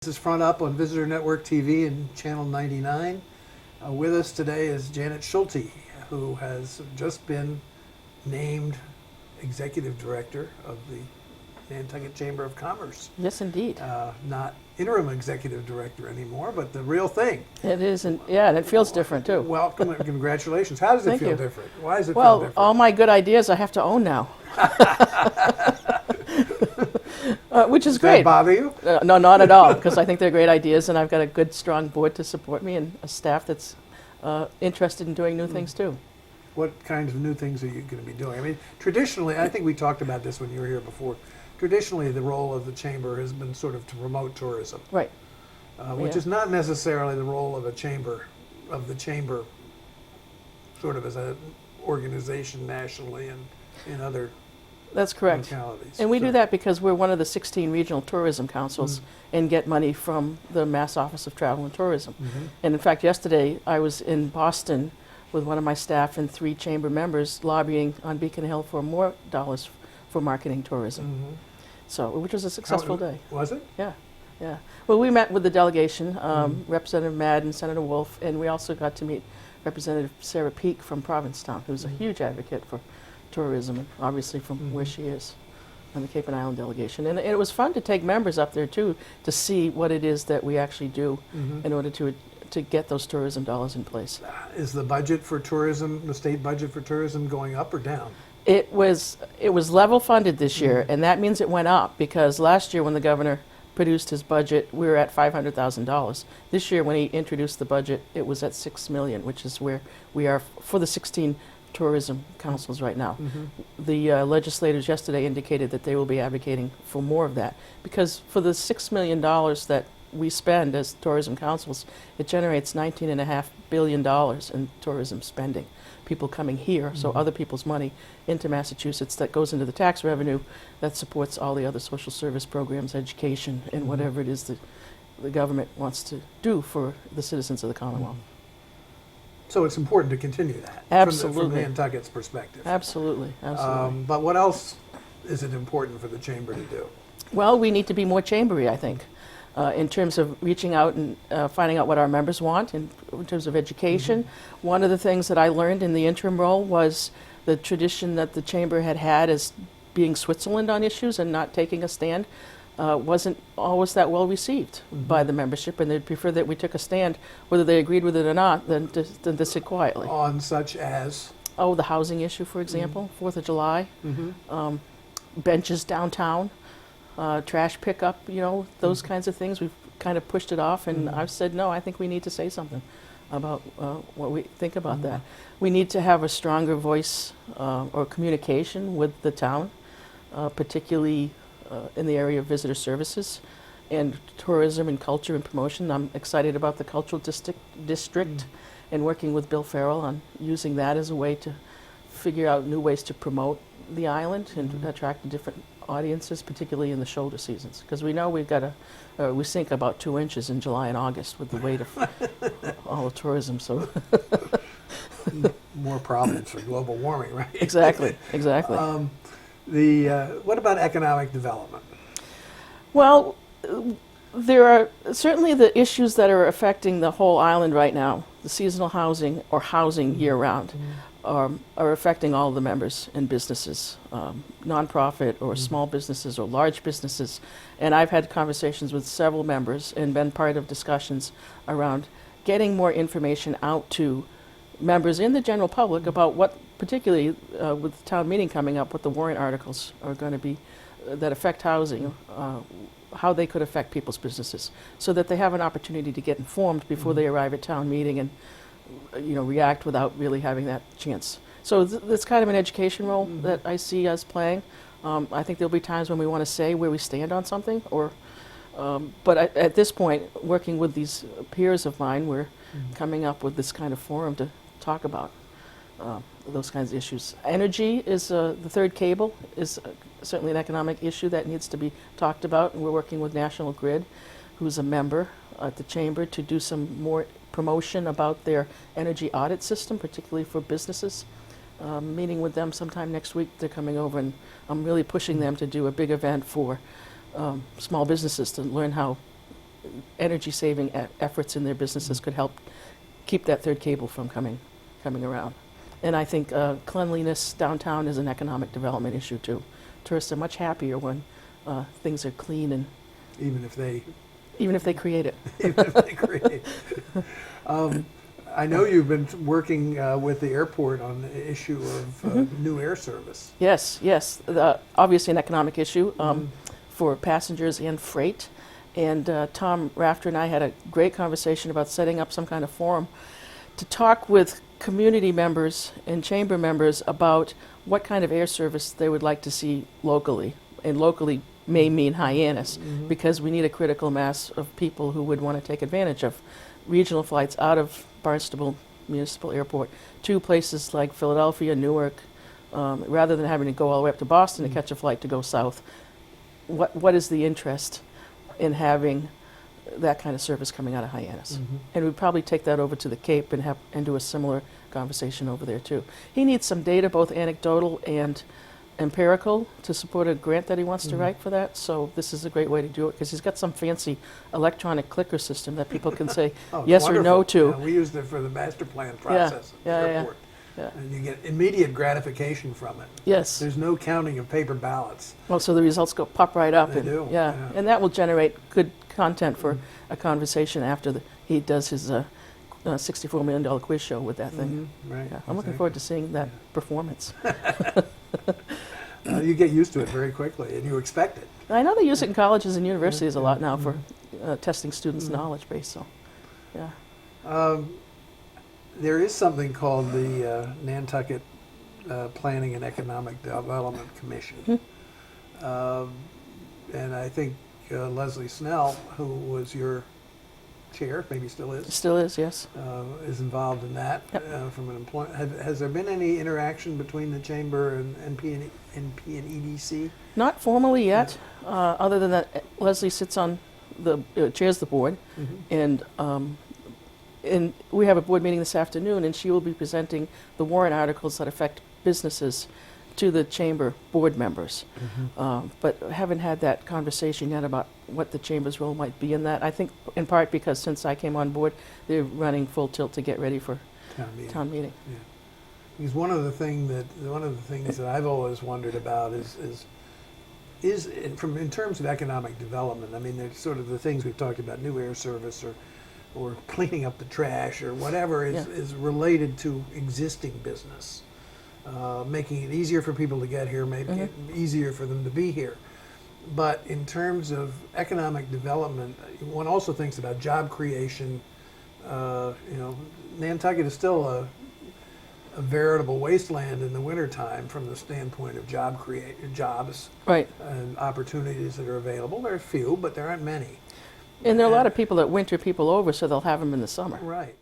This is Front Up on Visitor Network TV and Channel 99. With us today is Janet Schulte, who has just been named Executive Director of the Nantucket Chamber of Commerce. Yes, indeed. Not interim Executive Director anymore, but the real thing. It is, and yeah, and it feels different too. Welcome and congratulations. How does it Thank feel you. different? Why does it feel Well, different? all my good ideas I have to own now. Which is Does great. that bother you? No, not at all, because I think they're great ideas, and I've got a good, strong board to support me and a staff that's interested in doing new things too. What kinds of new things are you going to be doing? I mean, traditionally, I think we talked about this when you were here before. Traditionally, the role of the chamber has been sort of to promote tourism, Right. which Yeah. is not necessarily the role of the chamber, sort of as an organization nationally and in other That's correct. localities. And we So- do that because we're one of the 16 regional tourism councils and get money from the Mass Office of Travel and Tourism. Mhm. And in fact, yesterday I was in Boston with one of my staff and 3 chamber members lobbying on Beacon Hill for more dollars for marketing tourism. Mhm. So, which was a successful How- day. Was it? Yeah, yeah. Well, we met with the delegation, Representative Madden, Senator Wolf, and we also got to meet Representative Sarah Peake from Provincetown, who's a huge advocate for tourism, and obviously from where she is on the Cape and Island delegation. And it was fun to take members up there too to see what it is that we actually do in order to get those tourism dollars in place. Is the budget for tourism, the state budget for tourism, going up or down? It was level funded this year, and that means it went up because last year when the governor produced his budget, we were at $500,000. This year when he introduced the budget, it was at $6 million, which is where we are for the 16 tourism councils right now. The legislators yesterday indicated that they will be advocating for more of that because for the $6 million that we spend as tourism councils, it generates $19.5 billion in tourism spending. People coming here, so other people's money into Massachusetts that goes into the tax revenue that supports all the other social service programs, education, and whatever it is that the government wants to do for the citizens of the Commonwealth. So it's important to continue that Absolutely. from Nantucket's perspective. Absolutely, absolutely. But what else is it important for the chamber to do? Well, we need to be more chambery, I think, in terms of reaching out and finding out what our members want in terms of education. One of the things that I learned in the interim role was the tradition that the chamber had as being Switzerland on issues and not taking a stand wasn't always that well received by the membership, and they'd prefer that we took a stand, whether they agreed with it or not, than to sit quietly. On such as? Oh, the housing issue, for example, 4th of July, benches downtown, trash pickup, those kinds of things. We've kind of pushed it off, and I've said, no, I think we need to say something about what we think about that. We need to have a stronger voice or communication with the town, particularly in the area of visitor services and tourism and culture and promotion. I'm excited about the cultural district and working with Bill Farrell on using that as a way to figure out new ways to promote the island and attract different audiences, particularly in the shoulder seasons. Because we know we sink about 2 inches in July and August with the weight of all the tourism. So More problems for global warming, right? exactly. What about economic development? Well, there are certainly the issues that are affecting the whole island right now. The seasonal housing or housing year-round are affecting all the members and businesses, nonprofit or small businesses or large businesses. And I've had conversations with several members and been part of discussions around getting more information out to members in the general public about what, particularly with the town meeting coming up, what the warrant articles are going to be that affect housing, how they could affect people's businesses, so that they have an opportunity to get informed before they arrive at town meeting and react without really having that chance. So that's kind of an education role that I see us playing. I think there'll be times when we want to say where we stand on something, but at this point, working with these peers of mine, we're coming up with this kind of forum to talk about those kinds of issues. Energy is the third cable is certainly an economic issue that needs to be talked about, and we're working with National Grid, who's a member at the chamber, to do some more promotion about their energy audit system, particularly for businesses. Meeting with them sometime next week. They're coming over, and I'm really pushing them to do a big event for small businesses to learn how energy-saving efforts in their businesses could help keep that third cable from coming around. And I think cleanliness downtown is an economic development issue too. Tourists are much happier when things are clean, and even if they create it. even if they create. I know you've been working with the airport on the issue of new air service. Yes, obviously an economic issue for passengers and freight. And Tom Rafter and I had a great conversation about setting up some kind of forum to talk with community members and chamber members about what kind of air service they would like to see locally. And locally may mean Hyannis, because we need a critical mass of people who would want to take advantage of regional flights out of Barnstable Municipal Airport to places like Philadelphia, Newark, rather than having to go all the way up to Boston to catch a flight to go south. What is the interest in having that kind of service coming out of Hyannis? And we'd probably take that over to the Cape and do a similar conversation over there too. He needs some data, both anecdotal and empirical, to support a grant that he wants to write for that. So this is a great way to do it, because he's got some fancy electronic clicker system that people can say yes or no to. Yeah, we used it for the master plan process at the airport. Yeah. And you get immediate gratification from it. Yes. There's no counting of paper ballots. Well, so the results pop right up. They and, do, Yeah. yeah. And that will generate good content for a conversation after he does his $64 million quiz show with that thing. Right. Yeah, I'm looking forward to seeing that performance. You get used to it very quickly, and you expect it. I know they use it in colleges and universities a lot now for testing students' knowledge base. So, yeah. There is something called the Nantucket Planning and Economic Development Commission. And I think Leslie Snell, who was your chair, maybe still is. Still is, yes. Is involved in that. Yep. From an employment. Has there been any interaction between the chamber and NP and EDC? Not formally yet, other than that Leslie sits on chairs the board, and we have a board meeting this afternoon, and she will be presenting the warrant articles that affect businesses to the chamber board members. But haven't had that conversation yet about what the chamber's role might be in that. I think in part because since I came on board, they're running full tilt to get ready for town meeting. Yeah. Because one of the things that I've always wondered about is in terms of economic development. I mean, there's sort of the things we've talked about, new air service or cleaning up the trash or whatever is related to existing business. Making it easier for people to get here, making it easier for them to be here. But in terms of economic development, one also thinks about job creation. Nantucket is still a veritable wasteland in the wintertime from the standpoint of jobs Right. and opportunities that are available. There are few, but there aren't many. And there are a lot of people that winter people over, so they'll have them in the summer. Right.